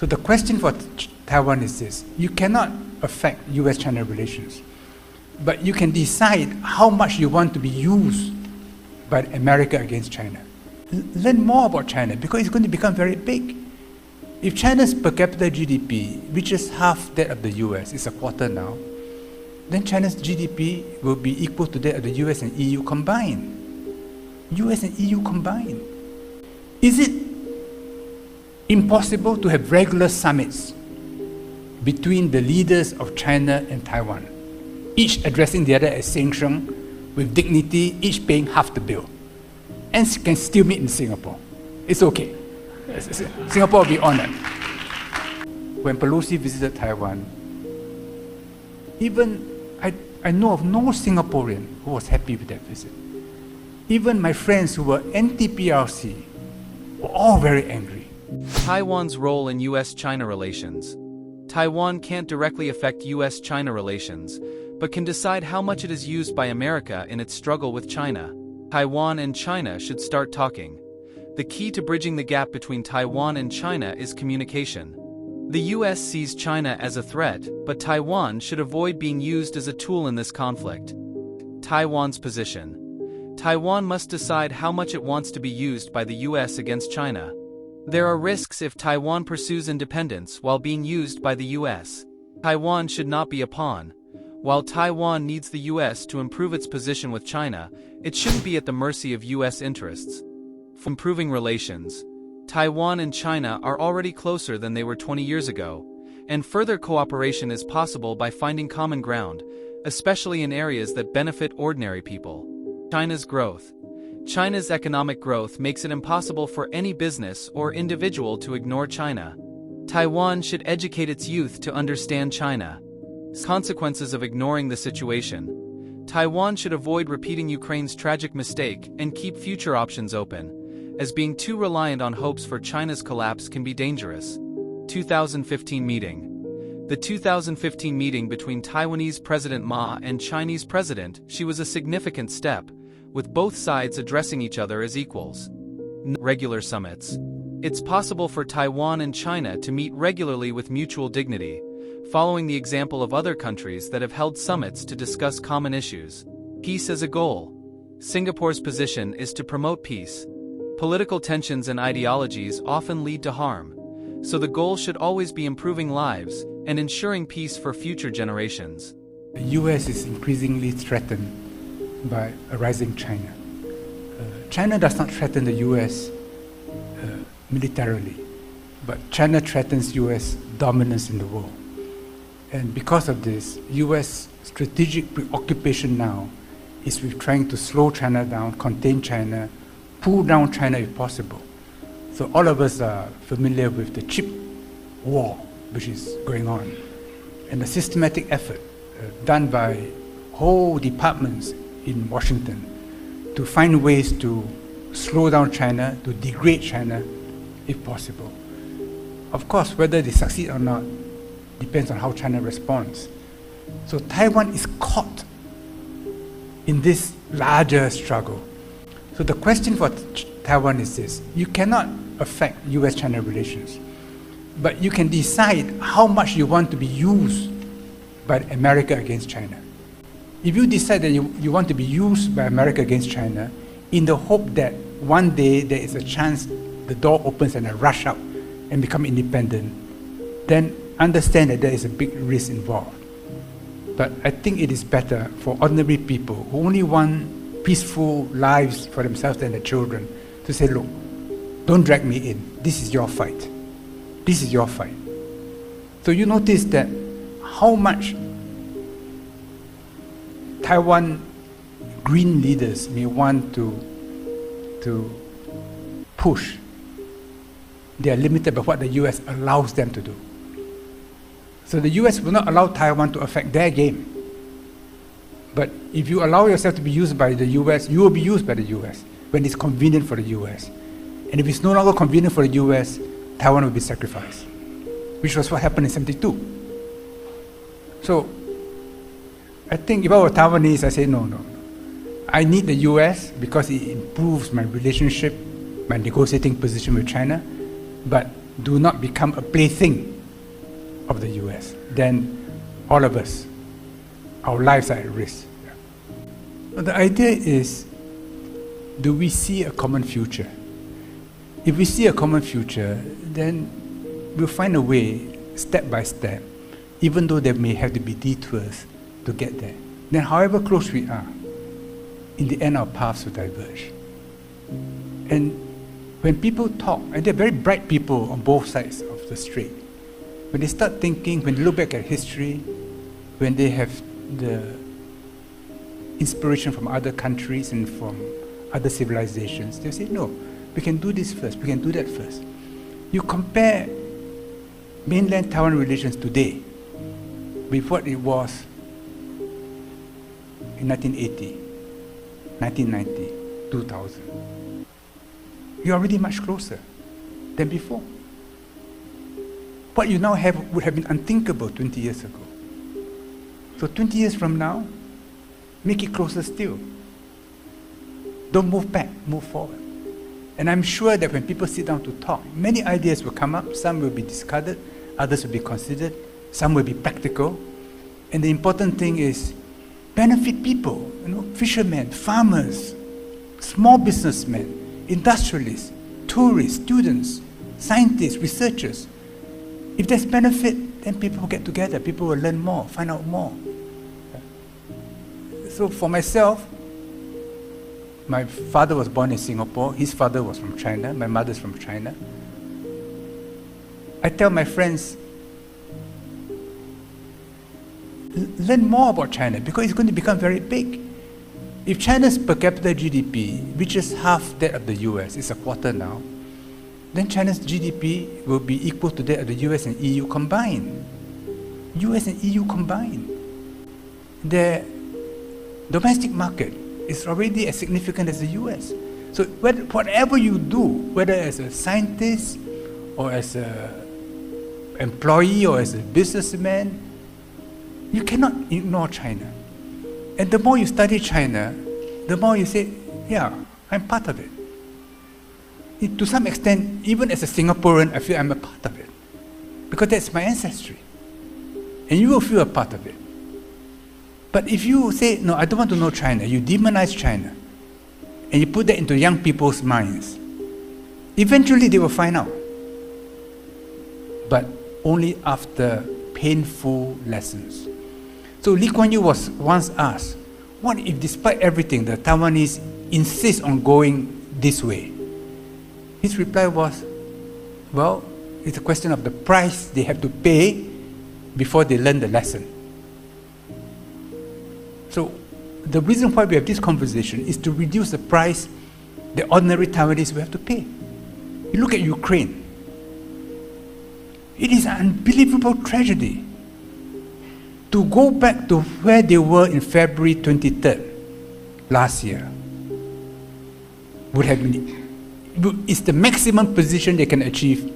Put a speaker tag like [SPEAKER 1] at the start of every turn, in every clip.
[SPEAKER 1] So the question for Taiwan is this: you cannot affect US-China relations, but you can decide how much you want to be used by America against China. Learn more about China, because it's going to become very big. If China's per capita GDP reaches half that of the US, it's a quarter now, then China's GDP will be equal to that of the US and EU combined. US and EU combined. Is it impossible to have regular summits between the leaders of China and Taiwan, each addressing the other as Sheng with dignity, each paying half the bill, and can still meet in Singapore? It's okay. Singapore will be honored. When Pelosi visited Taiwan, even I know of no Singaporean who was happy with that visit. Even my friends who were anti-PRC were all very angry.
[SPEAKER 2] Taiwan's role in US-China relations. Taiwan can't directly affect US-China relations, but can decide how much it is used by America in its struggle with China. Taiwan and China should start talking. The key to bridging the gap between Taiwan and China is communication. The US sees China as a threat, but Taiwan should avoid being used as a tool in this conflict. Taiwan's position. Taiwan must decide how much it wants to be used by the US against China. There are risks if Taiwan pursues independence while being used by the US. Taiwan should not be a pawn. While Taiwan needs the US to improve its position with China, it shouldn't be at the mercy of US interests. For improving relations, Taiwan and China are already closer than they were 20 years ago, and further cooperation is possible by finding common ground, especially in areas that benefit ordinary people. China's growth. China's economic growth makes it impossible for any business or individual to ignore China. Taiwan should educate its youth to understand China. Consequences of ignoring the situation. Taiwan should avoid repeating Ukraine's tragic mistake and keep future options open, as being too reliant on hopes for China's collapse can be dangerous. 2015 meeting. The 2015 meeting between Taiwanese President Ma and Chinese President Xi was a significant step, with both sides addressing each other as equals. Regular summits. It's possible for Taiwan and China to meet regularly with mutual dignity, following the example of other countries that have held summits to discuss common issues. Peace as a goal. Singapore's position is to promote peace. Political tensions and ideologies often lead to harm, so the goal should always be improving lives and ensuring peace for future generations.
[SPEAKER 1] The US is increasingly threatened by a rising China. China does not threaten the US militarily, but China threatens US dominance in the world. And because of this, US strategic preoccupation now is with trying to slow China down, contain China, pull down China if possible. So all of us are familiar with the chip war which is going on, and the systematic effort done by whole departments in Washington to find ways to slow down China, to degrade China if possible. Of course, whether they succeed or not depends on how China responds. So Taiwan is caught in this larger struggle. So the question for Taiwan is this: you cannot affect US-China relations, but you can decide how much you want to be used by America against China. If you decide that you want to be used by America against China in the hope that one day there is a chance the door opens and I rush out and become independent, then understand that there is a big risk involved. But I think it is better for ordinary people who only want peaceful lives for themselves and their children to say, look, don't drag me in. This is your fight. This is your fight. So you notice that how much Taiwan green leaders may want to push, they are limited by what the US allows them to do. So the US will not allow Taiwan to affect their game. But if you allow yourself to be used by the US, you will be used by the US when it's convenient for the US. And if it's no longer convenient for the US, Taiwan will be sacrificed, which was what happened in '72. So I think if I were Taiwanese, I say, no. I need the US because it improves my relationship, my negotiating position with China, but do not become a plaything of the US, then all of us, our lives are at risk. But the idea is, do we see a common future? If we see a common future, then we'll find a way, step by step, even though there may have to be detours to get there. Then however close we are, in the end our paths will diverge. And when people talk, and they're very bright people on both sides of the strait, when they start thinking, when they look back at history, when they have the inspiration from other countries and from other civilizations, they say, no, we can do this first, we can do that first. You compare mainland Taiwan relations today with what it was in 1980, 1990, 2000. You're already much closer than before. What you now have would have been unthinkable 20 years ago. So 20 years from now, make it closer still. Don't move back, move forward. And I'm sure that when people sit down to talk, many ideas will come up, some will be discarded, others will be considered, some will be practical. And the important thing is benefit people, fishermen, farmers, small businessmen, industrialists, tourists, students, scientists, researchers. If there's benefit, then people will get together, people will learn more, find out more. So for myself, my father was born in Singapore, his father was from China, my mother's from China. I tell my friends, learn more about China because it's going to become very big. If China's per capita GDP reaches half that of the US, it's a quarter now, then China's GDP will be equal to that of the US and EU combined. US and EU combined. Their domestic market is already as significant as the US. So whatever you do, whether as a scientist or as an employee or as a businessman, you cannot ignore China. And the more you study China, the more you say, yeah, I'm part of it. To some extent, even as a Singaporean, I feel I'm a part of it. Because that's my ancestry. And you will feel a part of it. But if you say, no, I don't want to know China, you demonize China, and you put that into young people's minds, eventually they will find out. But only after painful lessons. So Lee Kuan Yew was once asked, what if despite everything the Taiwanese insist on going this way? His reply was, well, it's a question of the price they have to pay before they learn the lesson. So the reason why we have this conversation is to reduce the price the ordinary Taiwanese will have to pay. You look at Ukraine. It is an unbelievable tragedy. To go back to where they were in February 23rd last year would have been, it's the maximum position they can achieve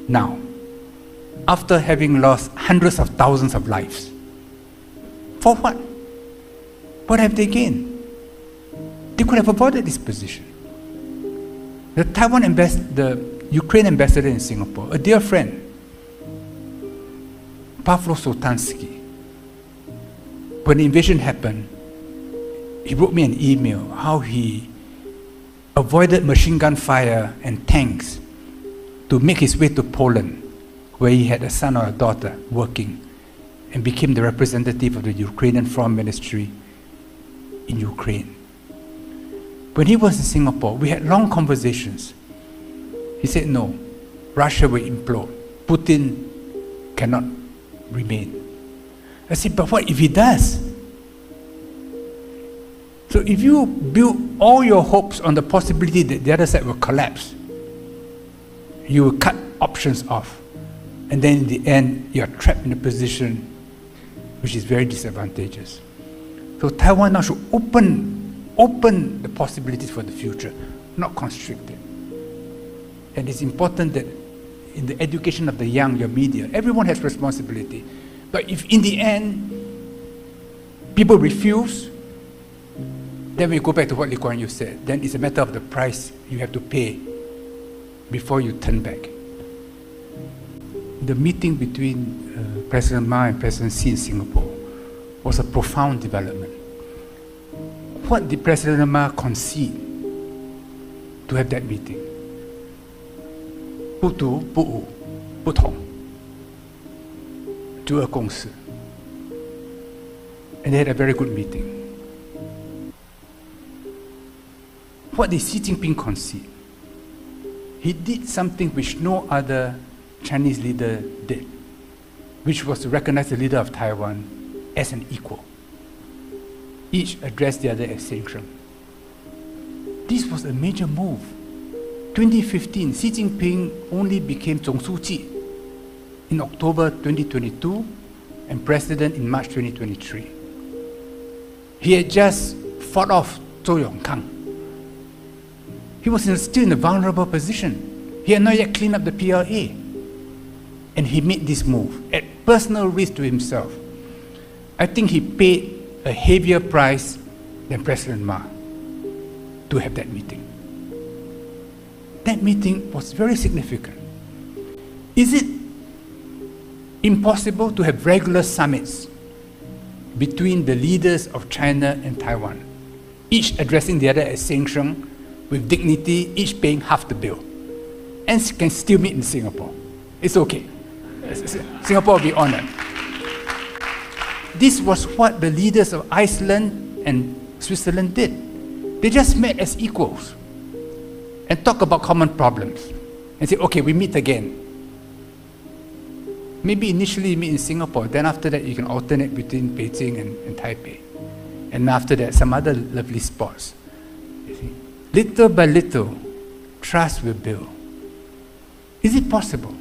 [SPEAKER 1] now, after having lost hundreds of thousands of lives. For what? What have they gained? They could have avoided this position. The Ukraine ambassador in Singapore, a dear friend, Pavlo Soltansky, when the invasion happened, he wrote me an email how he avoided machine gun fire and tanks to make his way to Poland, where he had a son or a daughter working, and became the representative of the Ukrainian Foreign Ministry in Ukraine. When he was in Singapore, we had long conversations. He said, no, Russia will implode. Putin cannot remain. I said, but what if he does? So if you build all your hopes on the possibility that the other side will collapse, you will cut options off. And then in the end, you're trapped in a position which is very disadvantageous. So Taiwan now should open the possibilities for the future, not constrict it. And it's important that in the education of the young, your media, everyone has responsibility. But if in the end, people refuse, then we go back to what Lee Kuan Yew said. Then it's a matter of the price you have to pay before you turn back. the meeting between President Ma and President Xi in Singapore was a profound development. What did President Ma concede to have that meeting? 不独不武不同，九二共识。And they had a very good meeting. What did Xi Jinping concede? He did something which no other Chinese leader did, which was to recognize the leader of Taiwan as an equal. Each addressed the other as Seng-Sheng. This was a major move. 2015, Xi Jinping only became 总书记 in October 2022 and president in March 2023. He had just fought off Zhou Yongkang. He was still in a vulnerable position. He had not yet cleaned up the PLA. And he made this move at personal risk to himself. I think he paid a heavier price than President Ma to have that meeting. That meeting was very significant. Is it impossible to have regular summits between the leaders of China and Taiwan, each addressing the other as Seng-Sheng, with dignity, each paying half the bill, and can still meet in Singapore? It's okay. Singapore will be honored. This was what the leaders of Iceland and Switzerland did. They just met as equals and talk about common problems and say, okay, we meet again. Maybe initially you meet in Singapore, then after that you can alternate between Beijing and Taipei. And after that, some other lovely spots. You see? Little by little, trust will build. Is it possible?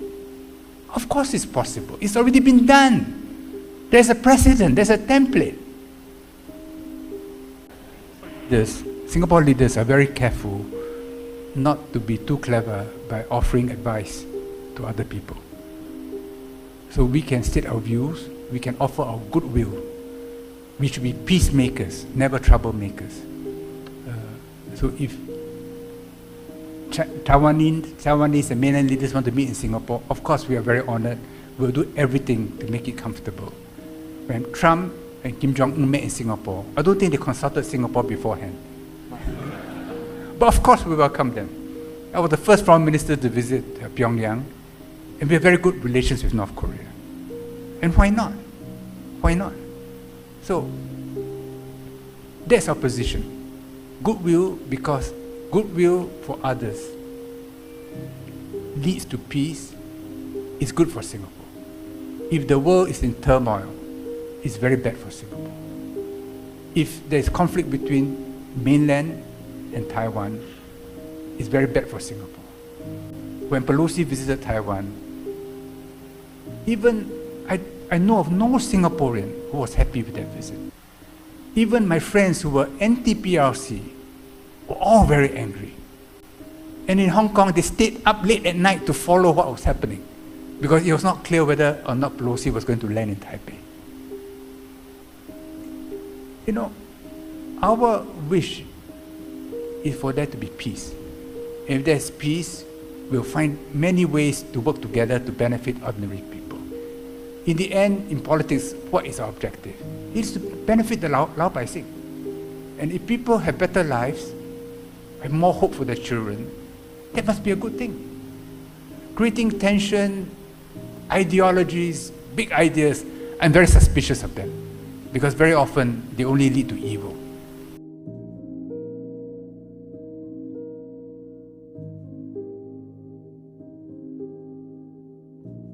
[SPEAKER 1] Of course it's possible. It's already been done. There's a precedent, there's a template. Singapore leaders are very careful not to be too clever by offering advice to other people. So we can state our views, we can offer our goodwill. We should be peacemakers, never troublemakers. So if Taiwanese and mainland leaders want to meet in Singapore, of course we are very honored. We'll do everything to make it comfortable. When Trump and Kim Jong-un met in Singapore, I don't think they consulted Singapore beforehand. But of course we welcome them. I was the first foreign minister to visit Pyongyang, and we have very good relations with North Korea. And why not? Why not? So that's our position. Goodwill, because goodwill for others leads to peace, is good for Singapore. If the world is in turmoil, it's very bad for Singapore. If there's conflict between mainland and Taiwan, it's very bad for Singapore. When Pelosi visited Taiwan, even I know of no Singaporean who was happy with that visit. Even my friends who were anti-PRC were all very angry. And in Hong Kong, they stayed up late at night to follow what was happening, because it was not clear whether or not Pelosi was going to land in Taipei. You know, our wish is for there to be peace. If there's peace, we'll find many ways to work together to benefit ordinary people. In the end, in politics, what is our objective? It is to benefit the Lao Baixing. And if people have better lives, have more hope for their children, that must be a good thing. Creating tension, ideologies, big ideas, I'm very suspicious of them, because very often they only lead to evil.